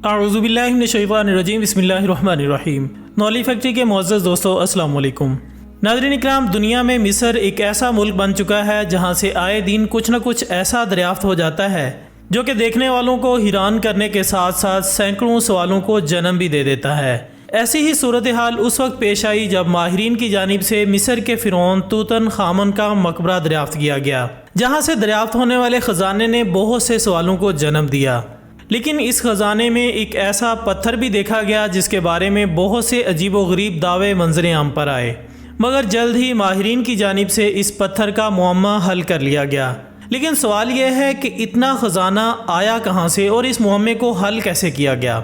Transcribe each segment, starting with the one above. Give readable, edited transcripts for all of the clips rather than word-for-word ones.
اعوذ باللہ من الشیطان الرجیم، بسم اللہ الرحمن الرحیم۔ نولی فیکٹری کے معزز دوستو، السلام علیکم۔ ناظرین اکرام، دنیا میں مصر ایک ایسا ملک بن چکا ہے جہاں سے آئے دن کچھ نہ کچھ ایسا دریافت ہو جاتا ہے جو کہ دیکھنے والوں کو حیران کرنے کے ساتھ ساتھ سینکڑوں سوالوں کو جنم بھی دے دیتا ہے۔ ایسی ہی صورتحال اس وقت پیش آئی جب ماہرین کی جانب سے مصر کے فرعون توت عنخ آمن کا مقبرہ دریافت کیا گیا، جہاں سے دریافت ہونے والے خزانے نے بہت سے سوالوں کو جنم دیا۔ لیکن اس خزانے میں ایک ایسا پتھر بھی دیکھا گیا جس کے بارے میں بہت سے عجیب و غریب دعوے منظر عام پر آئے، مگر جلد ہی ماہرین کی جانب سے اس پتھر کا معمہ حل کر لیا گیا۔ لیکن سوال یہ ہے کہ اتنا خزانہ آیا کہاں سے اور اس معمے کو حل کیسے کیا گیا؟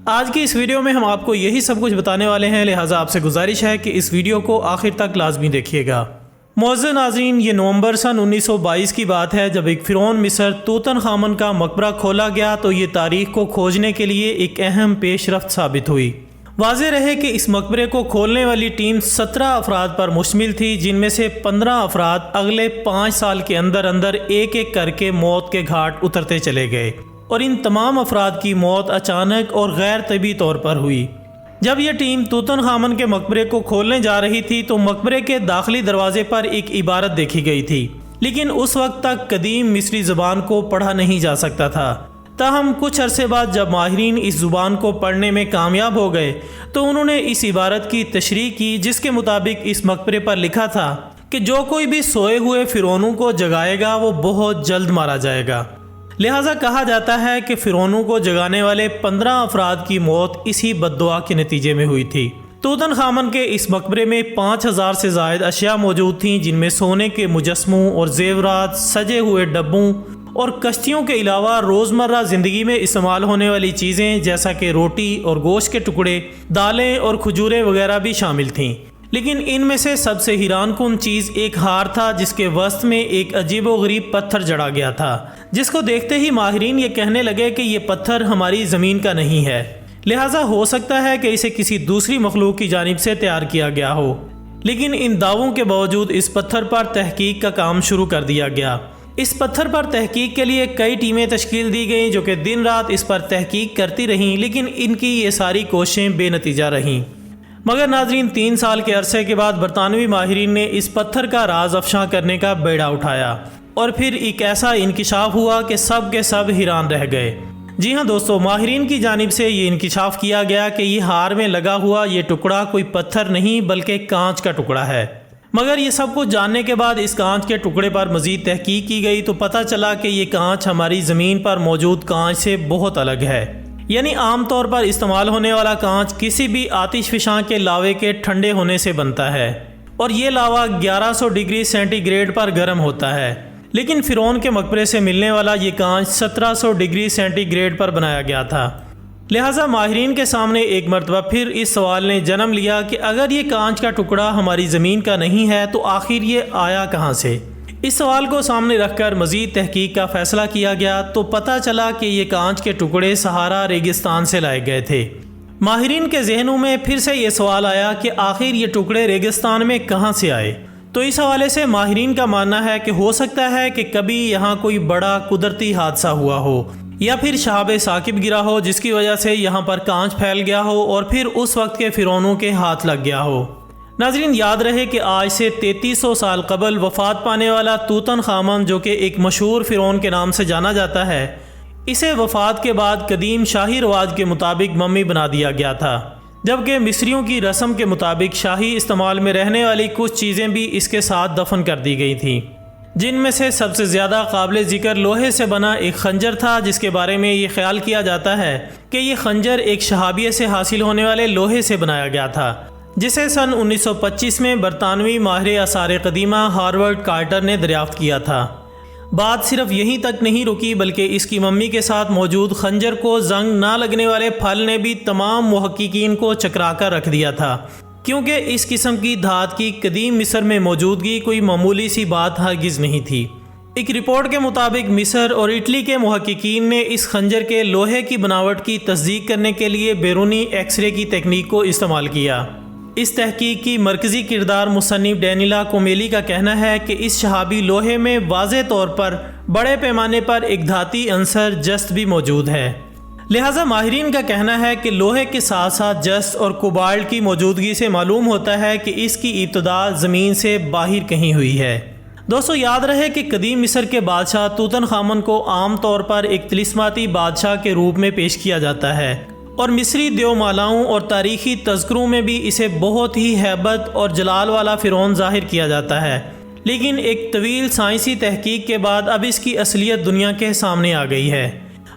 آج کی اس ویڈیو میں ہم آپ کو یہی سب کچھ بتانے والے ہیں، لہٰذا آپ سے گزارش ہے کہ اس ویڈیو کو آخر تک لازمی دیکھیے گا۔ معزز ناظرین، یہ نومبر سن 1922 کی بات ہے جب ایک فرعون مصر توت عنخ آمن کا مقبرہ کھولا گیا تو یہ تاریخ کو کھوجنے کے لیے ایک اہم پیش رفت ثابت ہوئی۔ واضح رہے کہ اس مقبرے کو کھولنے والی ٹیم 17 افراد پر مشتمل تھی، جن میں سے 15 افراد اگلے 5 سال کے اندر اندر ایک ایک کر کے موت کے گھاٹ اترتے چلے گئے، اور ان تمام افراد کی موت اچانک اور غیر طبیعی طور پر ہوئی۔ جب یہ ٹیم توت عنخ آمن کے مقبرے کو کھولنے جا رہی تھی تو مقبرے کے داخلی دروازے پر ایک عبارت دیکھی گئی تھی، لیکن اس وقت تک قدیم مصری زبان کو پڑھا نہیں جا سکتا تھا۔ تاہم کچھ عرصے بعد جب ماہرین اس زبان کو پڑھنے میں کامیاب ہو گئے تو انہوں نے اس عبارت کی تشریح کی، جس کے مطابق اس مقبرے پر لکھا تھا کہ جو کوئی بھی سوئے ہوئے فرعونوں کو جگائے گا وہ بہت جلد مارا جائے گا۔ لہٰذا کہا جاتا ہے کہ فرعونوں کو جگانے والے 15 افراد کی موت اسی بد دعا کے نتیجے میں ہوئی تھی۔ توت عنخ آمن کے اس مقبرے میں 5000 سے زائد اشیاء موجود تھیں، جن میں سونے کے مجسموں اور زیورات، سجے ہوئے ڈبوں اور کشتیوں کے علاوہ روزمرہ زندگی میں استعمال ہونے والی چیزیں جیسا کہ روٹی اور گوشت کے ٹکڑے، دالیں اور کھجوریں وغیرہ بھی شامل تھیں۔ لیکن ان میں سے سب سے حیران کن چیز ایک ہار تھا جس کے وسط میں ایک عجیب و غریب پتھر جڑا گیا تھا، جس کو دیکھتے ہی ماہرین یہ کہنے لگے کہ یہ پتھر ہماری زمین کا نہیں ہے، لہٰذا ہو سکتا ہے کہ اسے کسی دوسری مخلوق کی جانب سے تیار کیا گیا ہو۔ لیکن ان دعووں کے باوجود اس پتھر پر تحقیق کا کام شروع کر دیا گیا۔ اس پتھر پر تحقیق کے لیے کئی ٹیمیں تشکیل دی گئیں جو کہ دن رات اس پر تحقیق کرتی رہیں، لیکن ان کی یہ ساری کوششیں بے نتیجہ رہیں۔ مگر ناظرین، 3 سال کے عرصے کے بعد برطانوی ماہرین نے اس پتھر کا راز افشاں کرنے کا بیڑا اٹھایا، اور پھر ایک ایسا انکشاف ہوا کہ سب کے سب حیران رہ گئے۔ جی ہاں دوستو، ماہرین کی جانب سے یہ انکشاف کیا گیا کہ یہ ہار میں لگا ہوا یہ ٹکڑا کوئی پتھر نہیں بلکہ کانچ کا ٹکڑا ہے۔ مگر یہ سب کچھ جاننے کے بعد اس کانچ کے ٹکڑے پر مزید تحقیق کی گئی تو پتہ چلا کہ یہ کانچ ہماری زمین پر موجود کانچ سے بہت الگ ہے۔ یعنی عام طور پر استعمال ہونے والا کانچ کسی بھی آتش فشاں کے لاوے کے ٹھنڈے ہونے سے بنتا ہے، اور یہ لاوا 1100 ڈگری سینٹی گریڈ پر گرم ہوتا ہے، لیکن فرعون کے مقبرے سے ملنے والا یہ کانچ 1700 ڈگری سینٹی گریڈ پر بنایا گیا تھا۔ لہٰذا ماہرین کے سامنے ایک مرتبہ پھر اس سوال نے جنم لیا کہ اگر یہ کانچ کا ٹکڑا ہماری زمین کا نہیں ہے تو آخر یہ آیا کہاں سے؟ اس سوال کو سامنے رکھ کر مزید تحقیق کا فیصلہ کیا گیا تو پتہ چلا کہ یہ کانچ کے ٹکڑے صحارا ریگستان سے لائے گئے تھے۔ ماہرین کے ذہنوں میں پھر سے یہ سوال آیا کہ آخر یہ ٹکڑے ریگستان میں کہاں سے آئے؟ تو اس حوالے سے ماہرین کا ماننا ہے کہ ہو سکتا ہے کہ کبھی یہاں کوئی بڑا قدرتی حادثہ ہوا ہو، یا پھر شہاب ثاقب گرا ہو جس کی وجہ سے یہاں پر کانچ پھیل گیا ہو اور پھر اس وقت کے فرعونوں کے ہاتھ لگ گیا ہو۔ ناظرین، یاد رہے کہ آج سے 3300 سال قبل وفات پانے والا توت عنخ آمن، جو کہ ایک مشہور فرعون کے نام سے جانا جاتا ہے، اسے وفات کے بعد قدیم شاہی رواج کے مطابق ممی بنا دیا گیا تھا، جبکہ مصریوں کی رسم کے مطابق شاہی استعمال میں رہنے والی کچھ چیزیں بھی اس کے ساتھ دفن کر دی گئی تھیں، جن میں سے سب سے زیادہ قابل ذکر لوہے سے بنا ایک خنجر تھا، جس کے بارے میں یہ خیال کیا جاتا ہے کہ یہ خنجر ایک شہابیہ سے حاصل ہونے والے لوہے سے بنایا گیا تھا، جسے سن 1925 میں برطانوی ماہر آثار قدیمہ ہارورڈ کارٹر نے دریافت کیا تھا۔ بات صرف یہیں تک نہیں رکی بلکہ اس کی ممی کے ساتھ موجود خنجر کو زنگ نہ لگنے والے پھل نے بھی تمام محققین کو چکرا کر رکھ دیا تھا، کیونکہ اس قسم کی دھات کی قدیم مصر میں موجودگی کوئی معمولی سی بات ہرگز نہیں تھی۔ ایک رپورٹ کے مطابق مصر اور اٹلی کے محققین نے اس خنجر کے لوہے کی بناوٹ کی تصدیق کرنے کے لیے بیرونی ایکس رے کی تکنیک کو استعمال کیا۔ اس تحقیق کی مرکزی کردار مصنف ڈینیلا کومیلی کا کہنا ہے کہ اس شہابی لوہے میں واضح طور پر بڑے پیمانے پر ایک دھاتی عنصر جست بھی موجود ہے۔ لہٰذا ماہرین کا کہنا ہے کہ لوہے کے ساتھ ساتھ جست اور کوبالٹ کی موجودگی سے معلوم ہوتا ہے کہ اس کی ابتدا زمین سے باہر کہیں ہوئی ہے۔ دوستو یاد رہے کہ قدیم مصر کے بادشاہ توتن خامن کو عام طور پر ایک طلسماتی بادشاہ کے روپ میں پیش کیا جاتا ہے، اور مصری دیومالاؤں اور تاریخی تذکروں میں بھی اسے بہت ہی ہیبت اور جلال والا فرعون ظاہر کیا جاتا ہے۔ لیکن ایک طویل سائنسی تحقیق کے بعد اب اس کی اصلیت دنیا کے سامنے آ گئی ہے۔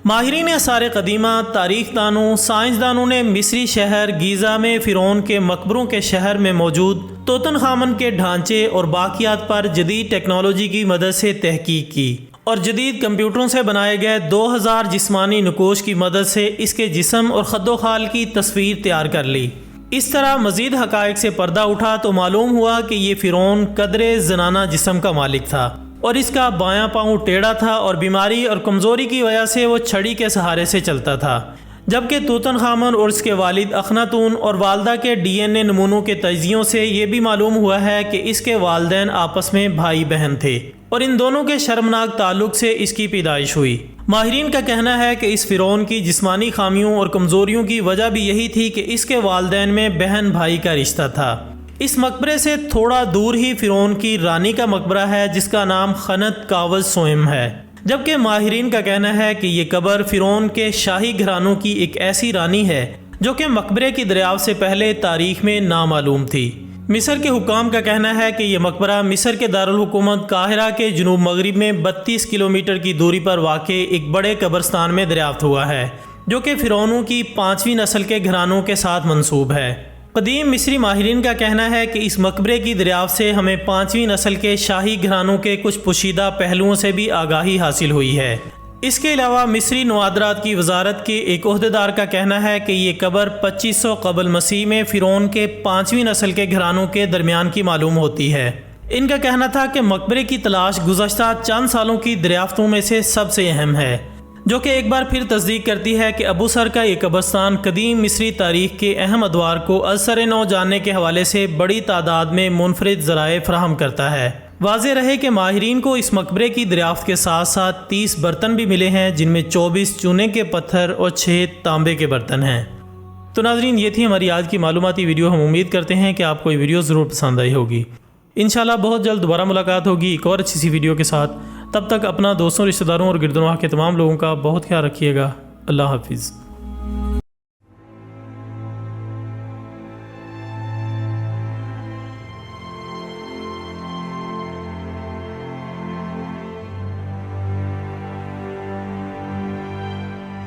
ماہرین آثار قدیمہ، تاریخ دانوں، سائنسدانوں نے مصری شہر گیزا میں فرعون کے مقبروں کے شہر میں موجود توتن خامن کے ڈھانچے اور باقیات پر جدید ٹیکنالوجی کی مدد سے تحقیق کی، اور جدید کمپیوٹروں سے بنائے گئے 2000 جسمانی نقوش کی مدد سے اس کے جسم اور خد و خال کی تصویر تیار کر لی۔ اس طرح مزید حقائق سے پردہ اٹھا تو معلوم ہوا کہ یہ فرعون قدرے زنانہ جسم کا مالک تھا، اور اس کا بایاں پاؤں ٹیڑھا تھا، اور بیماری اور کمزوری کی وجہ سے وہ چھڑی کے سہارے سے چلتا تھا۔ جبکہ توتن خامن اور اس کے والد اخناتون اور والدہ کے DNA نمونوں کے تجزیوں سے یہ بھی معلوم ہوا ہے کہ اس کے والدین آپس میں بھائی بہن تھے، اور ان دونوں کے شرمناک تعلق سے اس کی پیدائش ہوئی۔ ماہرین کا کہنا ہے کہ اس فرعون کی جسمانی خامیوں اور کمزوریوں کی وجہ بھی یہی تھی کہ اس کے والدین میں بہن بھائی کا رشتہ تھا۔ اس مقبرے سے تھوڑا دور ہی فرعون کی رانی کا مقبرہ ہے جس کا نام خنت کاوز سوئم ہے، جبکہ ماہرین کا کہنا ہے کہ یہ قبر فرعون کے شاہی گھرانوں کی ایک ایسی رانی ہے جو کہ مقبرے کی دریافت سے پہلے تاریخ میں نامعلوم تھی۔ مصر کے حکام کا کہنا ہے کہ یہ مقبرہ مصر کے دارالحکومت قاہرہ کے جنوب مغرب میں 32 کلومیٹر کی دوری پر واقع ایک بڑے قبرستان میں دریافت ہوا ہے، جو کہ فرعونوں کی 5ویں نسل کے گھرانوں کے ساتھ منسوب ہے۔ قدیم مصری ماہرین کا کہنا ہے کہ اس مقبرے کی دریافت سے ہمیں 5ویں نسل کے شاہی گھرانوں کے کچھ پوشیدہ پہلوؤں سے بھی آگاہی حاصل ہوئی ہے۔ اس کے علاوہ مصری نوادرات کی وزارت کے ایک عہدیدار کا کہنا ہے کہ یہ قبر 2500 قبل مسیح میں فرعون کے 5ویں نسل کے گھرانوں کے درمیان کی معلوم ہوتی ہے۔ ان کا کہنا تھا کہ مقبرے کی تلاش گزشتہ چند سالوں کی دریافتوں میں سے سب سے اہم ہے، جو کہ ایک بار پھر تصدیق کرتی ہے کہ ابو سر کا یہ قبرستان قدیم مصری تاریخ کے اہم ادوار کو ازسر نو جاننے کے حوالے سے بڑی تعداد میں منفرد ذرائع فراہم کرتا ہے۔ واضح رہے کہ ماہرین کو اس مقبرے کی دریافت کے ساتھ ساتھ 30 برتن بھی ملے ہیں، جن میں 24 چونے کے پتھر اور 6 تانبے کے برتن ہیں۔ تو ناظرین، یہ تھی ہماری آج کی معلوماتی ویڈیو۔ ہم امید کرتے ہیں کہ آپ کو یہ ویڈیو ضرور پسند آئی ہوگی۔ انشاءاللہ بہت جلد دوبارہ ملاقات ہوگی ایک اور اچھی سی ویڈیو کے ساتھ۔ تب تک اپنا دوستوں، رشتہ داروں اور گردنواح کے تمام لوگوں کا بہت خیال رکھیے گا۔ اللہ حافظ۔